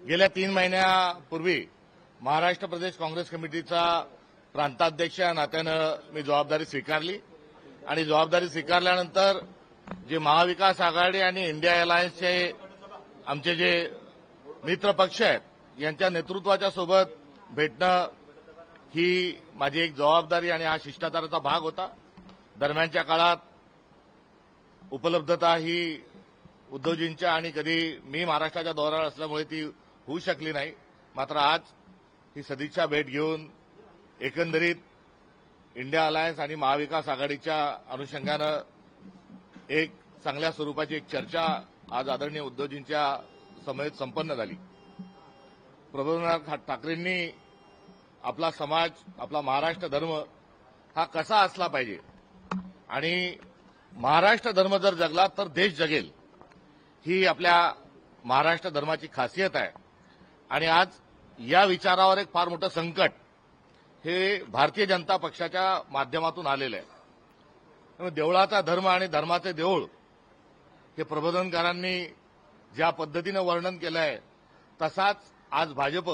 गेल्या 3 महिन्यापूर्वी महाराष्ट्र प्रदेश काँग्रेस कमिटीचा प्रांताध्यक्ष या नात्यानं मी जबाबदारी स्वीकारली आणि जबाबदारी स्वीकारल्यानंतर जे महाविकास आघाडी आणि इंडिया अलायन्सचे आमचे जे मित्र पक्ष आहेत यांच्या नेतृत्वाच्या सोबत भेटणं ही माझी एक जबाबदारी आणि हा शिष्टाचाराचा भाग होता. दरम्यानच्या काळात उपलब्धता ही उद्धवजींच्या आणि कधी मी महाराष्ट्राच्या दौऱ्यावर असल्यामुळे ती होऊ शकली नाही. मात्र आज ही सदिच्छा भेट घेऊन एकंदरीत इंडिया अलायन्स आणि महाविकास आघाडीच्या अनुषंगानं एक चांगल्या स्वरूपाची एक चर्चा आज आदरणीय उद्धवजींच्या समवेत संपन्न झाली. प्रबोधनाथ ठाकरेंनी आपला समाज, आपला महाराष्ट्र धर्म हा कसा असला पाहिजे आणि महाराष्ट्र धर्म जर जगला तर देश जगेल, ही आपल्या महाराष्ट्र धर्माची खासियत आहे. आणि आज या विचारावर एक फार मोठं संकट हे भारतीय जनता पक्षाच्या माध्यमातून आलेलं आहे. देवळाचा धर्म आणि धर्माचे देऊळ हे प्रबोधनकारांनी ज्या पद्धतीनं वर्णन केलं आहे तसाच आज भाजप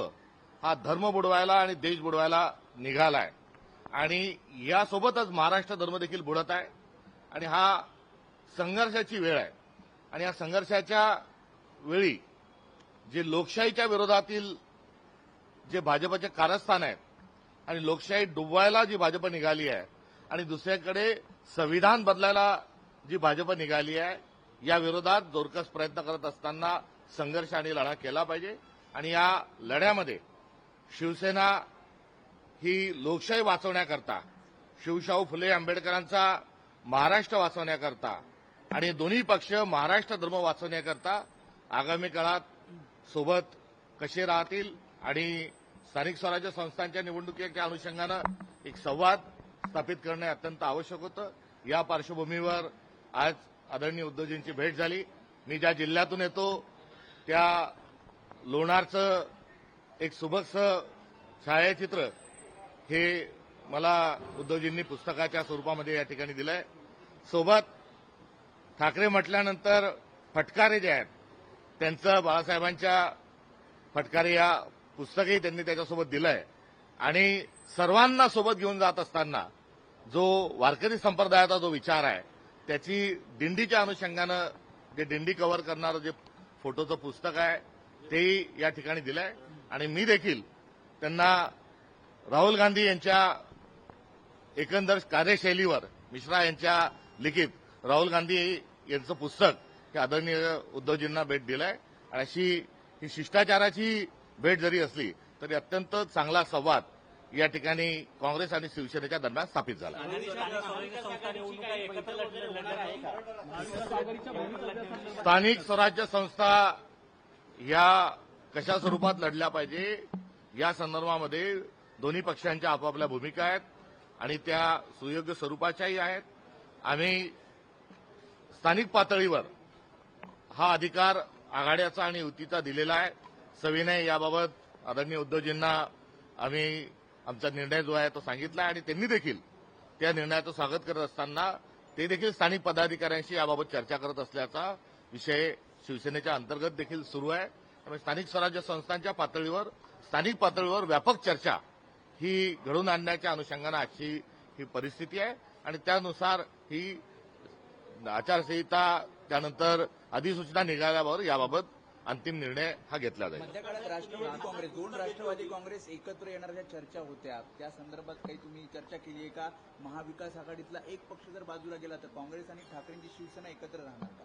हा धर्म बुडवायला आणि देश बुडवायला निघालाय आणि यासोबतच महाराष्ट्र धर्म देखील बुडत आहे. आणि हा संघर्षाची वेळ आहे आणि या संघर्षाच्या वेळी जे लोकशाहीच्या विरोधातील जे भाजपचे कारस्थान आहेत आणि लोकशाही डुबवायला जी भाजप निघाली आहे आणि दुसरीकडे संविधान बदलायला जी भाजप निघाली आहे या विरोधात जोरकस प्रयत्न करत असताना संघर्ष आणि लढा केला पाहिजे. आणि या लढ्यामध्ये शिवसेना ही लोकशाही वाचवण्याकरता, शिवशाहू फुले आंबेडकरांचा महाराष्ट्र वाचवण्याकरता आणि दोन्ही पक्ष महाराष्ट्र धर्म वाचवण्याकरता आगामी काळात सोबत कसे राहतील आणि स्थानिक स्वराज्य संस्थांच्या निवडणुकीच्या अनुषंगानं एक संवाद स्थापित करणे अत्यंत आवश्यक होतं. या पार्श्वभूमीवर आज आदरणीय उद्धवजींची भेट झाली. मी ज्या जिल्ह्यातून येतो त्या लोणारचं एक सुबकसं छायाचित्र हे मला उद्धवजींनी पुस्तकाच्या स्वरूपामध्ये या ठिकाणी दिलंय. सोबत ठाकरे म्हटल्यानंतर फटकारे जे आहेत त्यांचं बाळासाहेबांच्या फटकारे या पुस्तकही त्यांनी त्याच्यासोबत दिलंय. आणि सर्वांना सोबत घेऊन जात असताना जो वारकरी संप्रदायाचा जो विचार आहे त्याची दिंडीच्या अनुषंगानं जे दिंडी कव्हर करणारं जे फोटोचं पुस्तक आहे तेही या ठिकाणी दिलंय. आणि मी देखील त्यांना राहुल गांधी यांच्या एकंदर कार्यशैलीवर मिश्रा यांच्या लिखित राहुल गांधी यांचं पुस्तक हे आदरणीय उद्धवजींना भेट दिलंय. आणि अशी ही शिष्टाचाराची भेट जरी असली तरी अत्यंत चांगला संवाद या ठिकाणी काँग्रेस आणि शिवसेनेच्या दरम्यान स्थापित झाला. स्थानिक स्वराज्य संस्था या कशा स्वरूपात लढल्या पाहिजे या संदर्भामध्ये दोन्ही पक्षांच्या आपापल्या भूमिका आहेत आणि त्या सुयोग्य स्वरूपाच्याही आहेत. आम्ही स्थानिक पातळीवर हा अधिकार आघाड्याचा आणि युतीचा दिलेला आहे. सविनय याबाबत आदरणीय उद्धवजींना आम्ही आमचा निर्णय जो आहे तो सांगितला आणि त्यांनी देखील त्या निर्णयाचं स्वागत करत असताना ते देखील स्थानिक पदाधिकाऱ्यांशी याबाबत चर्चा करत असल्याचा विषय शिवसेनेच्या अंतर्गत देखील सुरू आहे. त्यामुळे स्थानिक स्वराज्य संस्थांच्या पातळीवर, स्थानिक पातळीवर व्यापक चर्चा ही घडवून आणण्याच्या अनुषंगानं आजची ही परिस्थिती आहे आणि त्यानुसार ही आचारसंहिता त्यानंतर अधिसूचना निघाल्यावर याबाबत अंतिम निर्णय हा घेतला जाईल. मध्य काळात राष्ट्रवादी काँग्रेस, दोन राष्ट्रवादी काँग्रेस एकत्र येणाऱ्या चर्चा होत्या, त्या संदर्भात काही तुम्ही चर्चा केली आहे का? महाविकास आघाडीतला एक पक्ष जर बाजूला गेला तर काँग्रेस आणि ठाकरेंची शिवसेना एकत्र राहणार का?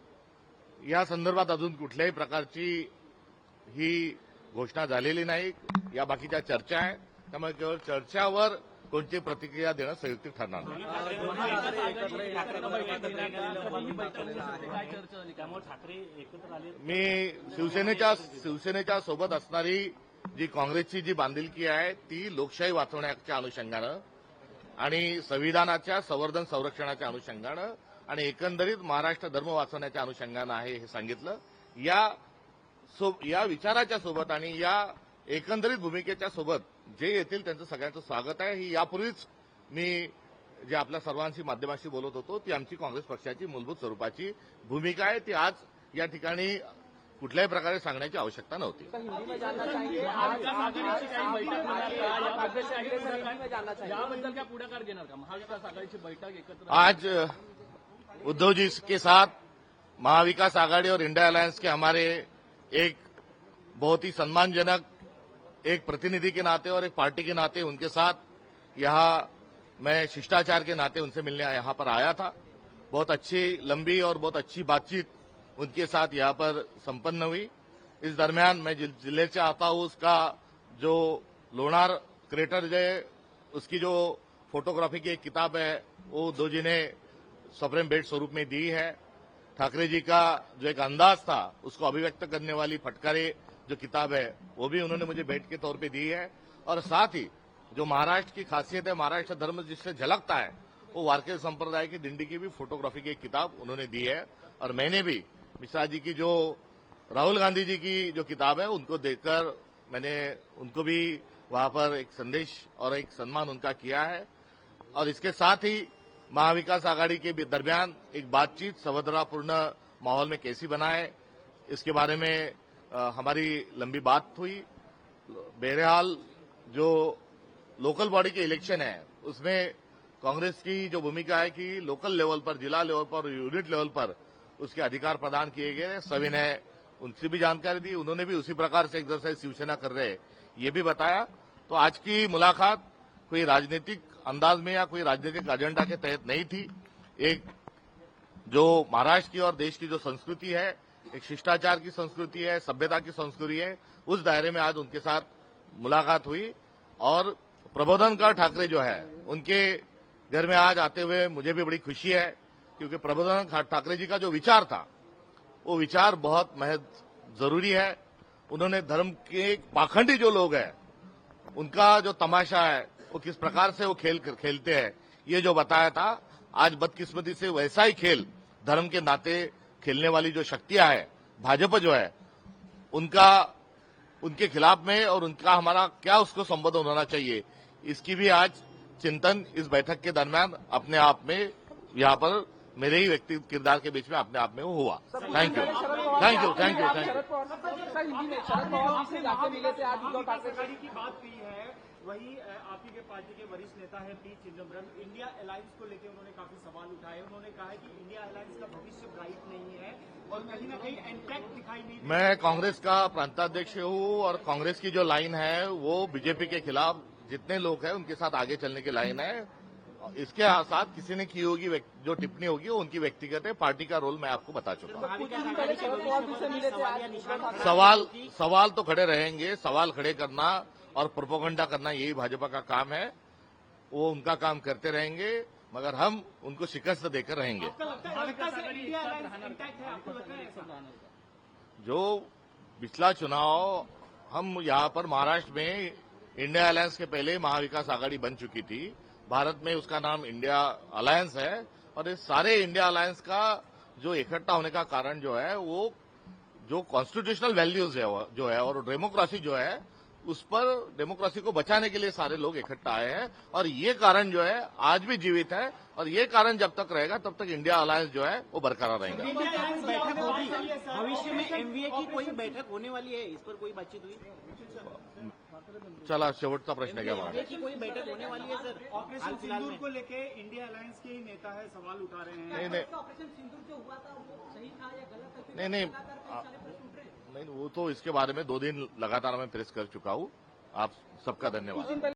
या संदर्भात अजून कुठल्याही प्रकारची ही घोषणा झालेली नाही. या बाकीच्या चर्चा आहे. त्यामुळे केवळ चर्चावर कोणती प्रतिक्रिया देणं संयुक्तिक ठरणार नाही. मी शिवसेनेच्या सोबत असणारी जी काँग्रेसची जी बांधिलकी आहे ती लोकशाही वाचवण्याच्या अनुषंगानं आणि संविधानाच्या संवर्धन संरक्षणाच्या अनुषंगानं आणि एकंदरीत महाराष्ट्र धर्म वाचवण्याच्या अनुषंगानं आहे हे सांगितलं. या विचाराच्या सोबत आणि या एकंदरीत भूमिकेच्या सोबत जे येतील त्यांचं सगळ्यांचं स्वागत आहे. ही यापूर्वीच मी जे आपल्या सर्वांशी माध्यमाशी बोलत होतो ती आमची काँग्रेस पक्षाची मूलभूत स्वरूपाची भूमिका आहे. ती आज या ठिकाणी कुठल्याही प्रकारे सांगण्याची आवश्यकता नव्हती. हिंदी में जानना चाहेंगे आज आघाडीची काही बैठक होणार का? या काँग्रेसचे अगले सर हिंदी में जानना चाहेंगे याबद्दल क्या पुढाकार घेणार का? महाविकास आघाडीची बैठक एकत्र आज उद्धव जी के साथ महाविकास आघाड़ी और इंडिया अलायंस के हमारे एक बहुत ही सम्मानजनक एक प्रतिनिधि के नाते और एक पार्टी के नाते उनके साथ यहाँ मैं शिष्टाचार के नाते उनसे मिलने यहाँ पर आया था. बहुत अच्छी लंबी और बहुत अच्छी बातचीत उनके साथ यहाँ पर संपन्न हुई. इस दरमियान मैं जिले से आता हूँ उसका जो लोणार क्रेटर जो है उसकी जो फोटोग्राफी की एक किताब है वो उद्धव जी ने सप्रेम भेंट स्वरूप में दी है. ठाकरे जी का जो एक अंदाज था उसको अभिव्यक्त करने वाली फटकारे जो किताब है वो भी उन्होंने मुझे भेंट के तौर पे दी है. और साथ ही जो महाराष्ट्र की खासियत है, महाराष्ट्र धर्म जिससे झलकता है, वो वारकरी संप्रदाय की दिंडी की भी फोटोग्राफी की एक किताब उन्होंने दी है. और मैंने भी मिश्रा जी की जो राहुल गांधी जी की जो किताब है उनको देखकर मैंने उनको भी वहां पर एक संदेश और एक सम्मान उनका किया है. और इसके साथ ही महाविकास आघाड़ी के दरमियान एक बातचीत सौहार्दपूर्ण माहौल में कैसी बनाए इसके बारे में हमारी लंबी बात हुई. बहरहाल जो लोकल बॉडी के इलेक्शन है उसमें कांग्रेस की जो भूमिका है कि लोकल लेवल पर, जिला लेवल पर, यूनिट लेवल पर उसके अधिकार प्रदान किए गए. सभी ने उनसे भी जानकारी दी, उन्होंने भी उसी प्रकार से एक्सरसाइज शिवसेना कर रहे ये भी बताया. तो आज की मुलाकात कोई राजनीतिक अंदाज में या कोई राजनीतिक एजेंडा के तहत नहीं थी. एक जो महाराष्ट्र की और देश की जो संस्कृति है, एक शिष्टाचार की संस्कृति है, सभ्यता की संस्कृति है, उस दायरे में आज उनके साथ मुलाकात हुई. और प्रबोधनकार ठाकरे जो है उनके घर में आज आते हुए मुझे भी बड़ी खुशी है, क्योंकि प्रबोधनकार ठाकरे जी का जो विचार था वो विचार बहुत महज जरूरी है. उन्होंने धर्म के पाखंडी जो लोग हैं उनका जो तमाशा है वो किस प्रकार से वो खेलते हैं ये जो बताया था. आज बदकिस्मती से वैसा ही खेल धर्म के नाते खेलने वाली जो शक्तियां है, भाजपा जो है, उनके खिलाफ में और उनका हमारा क्या उसको संबोधन होना चाहिए इसकी भी आज चिंतन इस बैठक के दरमियान अपने आप में यहाँ पर मेरे ही व्यक्तिगत किरदार के बीच में अपने आप में वो हुआ. Thank you. शरद पवार हिंदी में शरद पवार जी से जाके मिले थे आज उद्धव ठाकरे की बात की है. वही आप ही के पार्टी के वरिष्ठ नेता है पी चिदम्बरम, इंडिया अलायंस को लेकर उन्होंने काफी सवाल उठाए. उन्होंने कहा है कि इंडिया अलायंस का भविष्य ब्राइट नहीं है और कहीं ना कहीं इंटैक्ट दिखाई नहीं. मैं कांग्रेस का प्रांताध्यक्ष हूँ और कांग्रेस की जो लाइन है वो बीजेपी के खिलाफ जितने लोग हैं उनके साथ आगे चलने की लाइन है. इसके साथ किसी ने की होगी जो टिप्पणी होगी वो उनकी व्यक्तिगत है. पार्टी का रोल मैं आपको बता चुका हूँ. कुछ दिन पहले शरद पवार जी से मिले थे आज सवाल तो खड़े रहेंगे. सवाल खड़े करना और प्रोपोगंडा करना यही भाजपा का काम है. वो उनका काम करते रहेंगे, मगर हम उनको शिकस्त देकर रहेंगे. जो पिछला चुनाव हम यहाँ पर महाराष्ट्र में इंडिया अलायंस के पहले महाविकास आघाड़ी बन चुकी थी. भारत में उसका नाम इंडिया अलायंस है. और इस सारे इंडिया अलायंस का जो इकट्ठा होने का कारण जो है वो जो कॉन्स्टिट्यूशनल वैल्यूज है जो है और डेमोक्रेसी जो है उस पर डेमोक्रेसी को बचाने के लिए सारे लोग इकट्ठा आए हैं. और ये कारण जो है आज भी जीवित है और ये कारण जब तक रहेगा तब तक इंडिया अलायंस जो है वो बरकरार रहेगा. बैठक होगी भविष्य में एमवीए की कोई बैठक होने वाली है, इस पर कोई बातचीत हुई? चला शेवटचा प्रश्न घ्या मला. की कोई बैठक होने वाली है सर? ऑपरेशन सिंदूर को लेके इंडिया अलायंस के ही नेता है सवाल उठा रहे हैं. ऑपरेशन सिंदूर जो हुआ था वो सही था या गलत था? नहीं वो तो इसके बारे में 2 दिन लगातार मैं प्रेस कर चुका हूँ. आप सबका धन्यवाद.